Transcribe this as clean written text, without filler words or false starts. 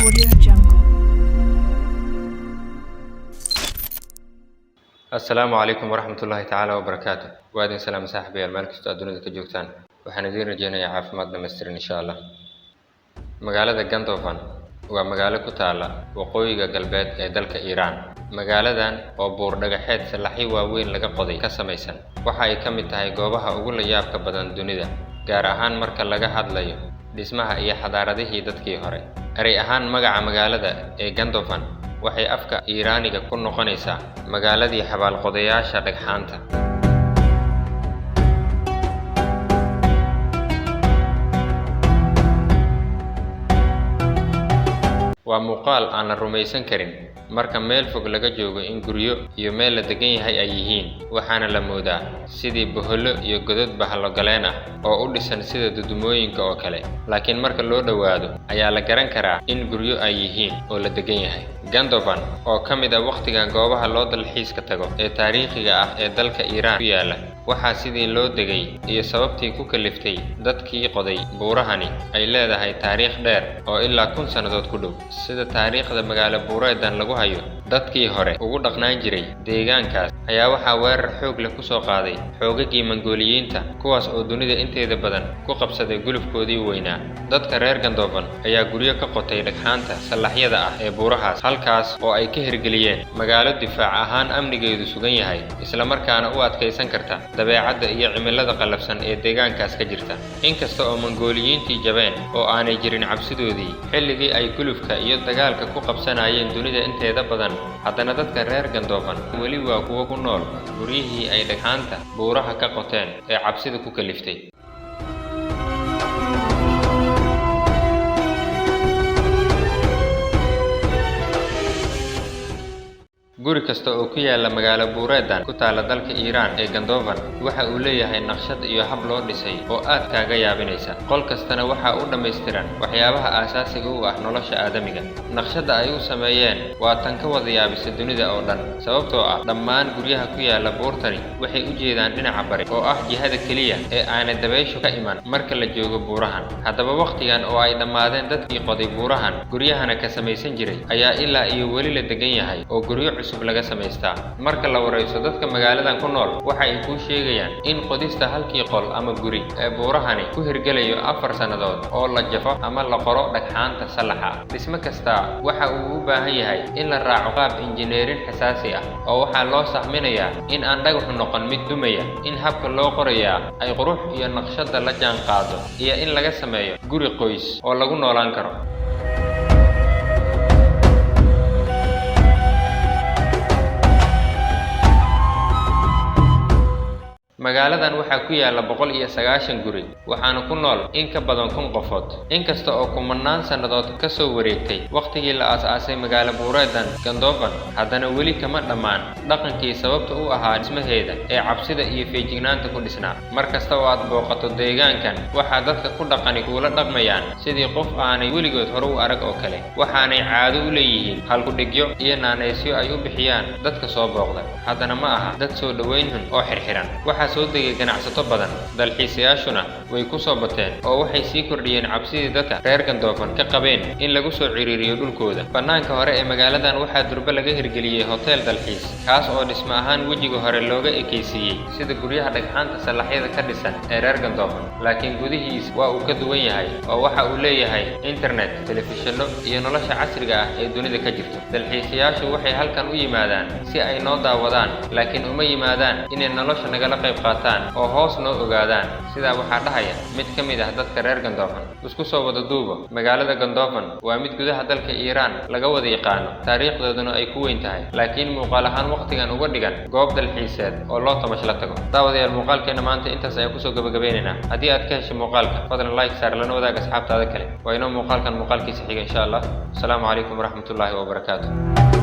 Audio Jungle. السلام عليكم ورحمة الله تعالى وبركاته. وادين سلام صاحبي الملك الدنيا كجوكتان waxaan idin rajeynayaa caafimaad dhammaystiran insha Allah. Magaalada Gandofan waa magaalo ku taala waqooyiga galbeed ee dalka Iran. Magaaladan oo buur dhagaxeed salaxyo waaweyn laga qoday ka samaysan waxa ay ka mid tahay goobaha ugu la yaabka badan dunida, gaar ahaan marka laga hadlayo dhismaha iyo xadaaradihii dadkii hore. Eray ahaan magaca magaalada ee Gandofan waxay afka Iiraaniga ku noqonaysaa magaaladii xabaalqodayaasha dhagxaanta. waa muuqaal aan la rumaysan karin marka meel fog laga joogo in guryo iyo meel la degan yahay ay yihiin, waxaana la moodaa sidii boholo iyo godad bahalo galeen ah oo u dhisan sida dudumooyinka oo kale, laakiin marka loo dhowaado ayaa la garan karaa in guryo ay yihiin oo la degan yahay. Gandofan oo ka mid ah waqtigan goobaha loo dalxiiska tago ee taariikhiga ah ee dalka Iran ku yaala, waxaa sidii loo degay iyo sababtii ku kaliftay dadkii qoday buurahani ay leedahay taariikh dheer oo ilaa 1000 sanadood ku dhow. Sida taariikhda magaalo buureedan lagu hayo, dadkii hore ugu dhaqnaan jiray deegaankaas ayaa waxaa weerar xoog leh ku soo qaaday xoogagii Mongooliyiinta, kuwaas oo dunida inteeda badan ku qabsaday gulufkoodii weynaa. Dadka reer Gandofan ayaa guryo ka qotay dhagxaanta salaxyada ah ee buurahaas, halkaas oo ay ka hirgeliyeen magaalo difaac ahaan amnigeedu sugan yahay, isla markaana u adkaysan karta dabeecadda iyo cimilada qallafsan ee deegaankaas ka jirta. Inkasta oo Mongooliyiintii jabeen oo aanay jirin cabsidoodii xilligii ay gulufka iyo dagaalka ku qabsanayeen dunida inteeda badan, haddana dadka reer Gandofan weli waa kuwo ku nool guryihii ay dhagxaanta buuraha ka qoteen ee cabsida ku kaliftay. guri kasta oo ku yaala magaalo buureedan ku taala dalka Iran ee Gandofan waxa uu leeyahay naqshad iyo hab loo dhisay oo aad kaaga yaabinaysa. Qol kastana waxa uu dhameystiran waxyaabaha aasaasiga u ah nolosha aadamiga. Naqshadda ay u sameeyeen waa tan ka wada yaabisa dunida oo dhan, sababtoo ah dhammaan guryaha ku yaala buurtani waxay u jeedaan dhinaca bari oo ah jihada kaliya ee aanay dabayshu ka iman marka la joogo buurahan. Haddaba waqtigan oo ay dhammaadeen dadkii qoday buurahan guryahana ka samaysan jiray ayaa ilaa iyo weli la degan yahay oo guryo cusub laga samaystaa. Marka la wareyso dadka magaaladan ku nool, waxa ay ku sheegayaan in qodista halkii qol ama guri ee buurahani ku hirgelayo 4 sanadood oo la jafo ama la qoro dhagxaanta salaxa. Dhismo kasta waxa uu u baahan yahay in la raaco qaab injineerin xasaasi ah oo waxaa loo saxminayaa in aan dhagaxu noqon mid dumaya, in habka loo qorayaa ay qurux iyo naqshadda la jaan qaado, iyo in laga sameeyo guri qoys oo lagu noolaan karo. magaaladan waxaa ku yaala 190 guri, waxaana ku nool in ka badan 1000 qofood. Inkasta oo kumanaan sanadood ka soo wareegtay waqtigii la aasaasay magaalo buureedan Gandofan, haddana weli kama dhammaan dhaqankii sababta u ahaa dhismaheeda ee cabsida iyo feejignaanta ku dhisnaa. Markasta oo aad booqato deegaankan, waxaa dadka ku dhaqani kula dhaqmayaan sidii qof aanay weligood hore u arag oo kale, waxaanay caado u leeyihiin halku-dhigyo iyo naanaysyo ay u bixiyaan dadka soo booqda. Haddana ma aha dad soo dhaweyn xun oo xirxiran. waxaa soo degay ganacsato badan, dalxiisayaashuna way ku soo bateen oo waxay sii kordhiyeen cabsidii dadka reer Gandofan ka qabeen in lagu soo ciriiriyo dhulkooda. Bannaanka hore ee magaaladan waxaa durba laga hirgeliyey hotel dalxiis, kaas oo dhismo ahaan wejiga hore looga ekaysiiyey sida guryaha dhagxaanta salaxyada ka dhisan ee reer Gandofan, laakiin gudihiis waa uu ka duwan yahay oo waxa uu leeyahay internet, telefishinno iyo nolosha casriga ah ee dunida ka jirto. Dalxiisayaashu waxay halkan u yimaadaan si ay noo daawadaan, laakiin uma yimaadaan inay nolosha nagala qayb qaataan oo hoos noo ogaadaan. Sidaa waxaa dhahaya mid ka mid ah dadka reer Gandofan. Isku soo wada duubo, magaalada Gandofan waa mid gudaha dalka Iran laga wada yaqaano, taariikhdeeduna ay ku weyn tahay, laakiin muuqaal ahaan waqtigan uga dhigan goob dalxiiseed oo loo tamash la tago. Daawadayaal, muuqaalkeena maanta intaas ayaan kusoo gabagabaynaynaa. Haddii aad ka heshay muuqaalka, fadlan like saar, lana wadaag asxaabtaada kale. waa inoo muuqaalkan muuqaalkiisa xiga insha Allah. Assalaamu calaykum waraxmatullaahi wabarakaatuh.